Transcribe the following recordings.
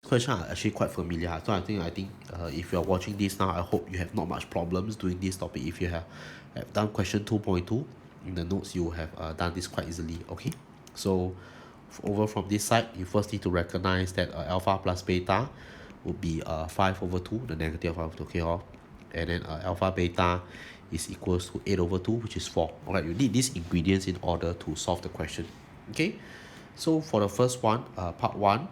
question are actually quite familiar. So I think if you're watching this now, I hope you have not much problems doing this topic. If you have done question 2.2 in the notes, you have done this quite easily. Okay, so over from this side, you first need to recognize that alpha plus beta would be 5 over 2, the negative 5 over 2, okay, and then alpha beta is equals to 8 over 2, which is 4. Alright, you need these ingredients in order to solve the question. Okay, so for the first one, part 1,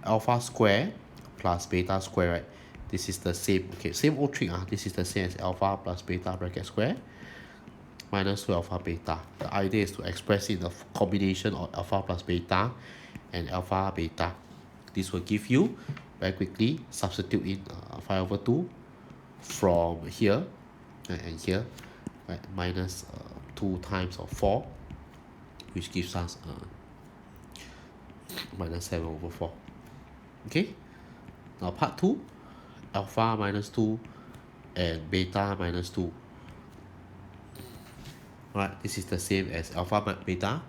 alpha square plus beta square, right? This is the same, okay, same old trick. This is the same as alpha plus beta bracket square minus 2 alpha beta. The idea is to express in the combination of alpha plus beta and alpha beta. This will give you, very quickly, substitute in 5 over 2 from here and here, right? Minus 2 times of 4, which gives us minus 7 over 4. Okay, now part 2, alpha minus 2 and beta minus 2. Right, this is the same as alpha beta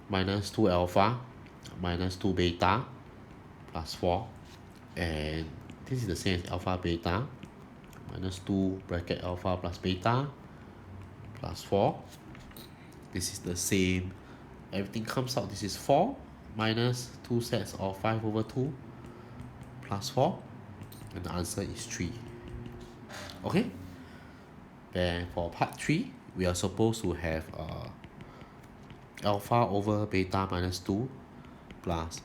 minus 2 alpha minus 2 beta plus 4, and this is the same as alpha beta minus 2 bracket alpha plus beta plus 4. This is the same, everything comes out. This is 4 minus 2 sets of 5 over 2 plus 4, and the answer is 3. Okay, then for part 3, we are supposed to have alpha over beta minus 2 plus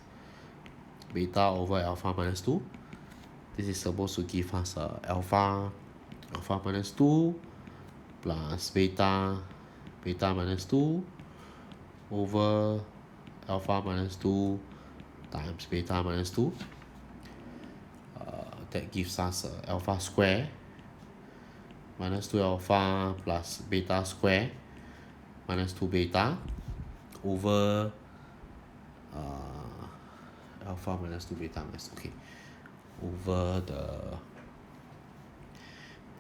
beta over alpha minus 2. This is supposed to give us alpha minus 2 plus beta minus 2 over alpha minus 2 times beta minus 2. That gives us alpha square minus 2 alpha plus beta square minus 2 beta over alpha minus 2 beta minus 2, okay, over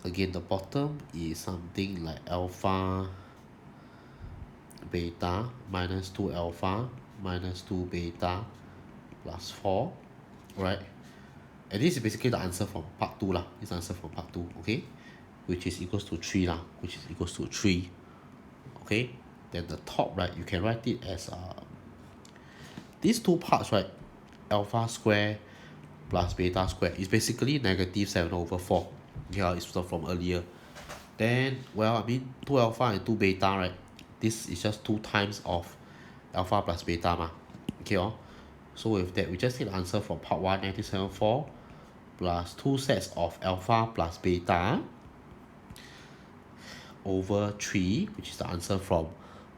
the bottom is something like alpha beta minus 2 alpha minus 2 beta plus 4, right? And this is basically the answer from part 2 lah. This answer from part 2, okay, which is equals to 3 lah, which is equals to 3. Okay, then the top, right, you can write it as these two parts, right? Alpha square plus beta square is basically negative 7 over 4. Yeah, it's from earlier. Then, well, I mean 2 alpha and 2 beta, right? This is just 2 times of alpha plus beta ma. Okay, so with that, we just need the answer from part 1, 1974 plus 2 sets of alpha plus beta over 3, which is the answer from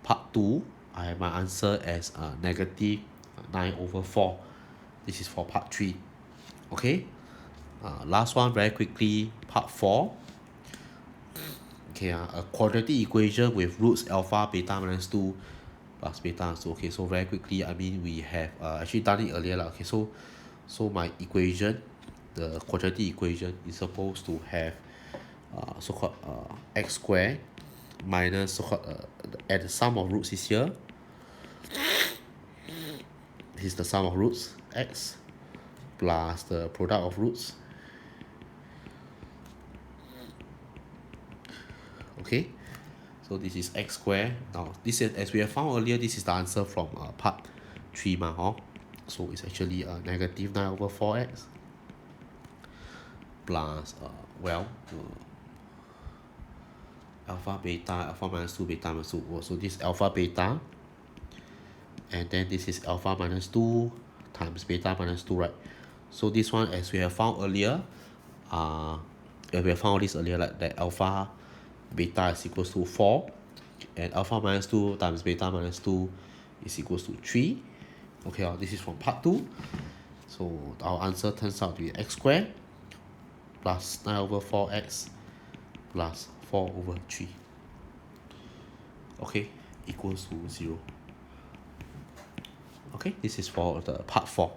part 2. I have my answer as negative 9 over 4. This is for part 3. Okay, last one very quickly, part 4. Okay, a quadratic equation with roots alpha beta minus 2 plus beta minus 2. Okay, so very quickly, I mean, we have actually done it earlier lah. Okay, so my equation, the quadratic equation, is supposed to have so-called x squared minus so-called at the sum of roots is here. This is the sum of roots, x, plus the product of roots. Okay, so this is x squared. Now this is, as we have found earlier, this is the answer from part 3 ma, so it's actually negative 9 over 4x plus alpha beta, alpha minus 2 beta minus 2. So this alpha beta, and then this is alpha minus 2 times beta minus 2, right? So this one, as we have found earlier, like that alpha beta is equals to 4, and alpha minus 2 times beta minus 2 is equals to 3. Okay, this is from part 2. So our answer turns out to be x squared plus 9 over 4x plus 4 over 3. Okay, equals to 0. Okay, this is for the part 4.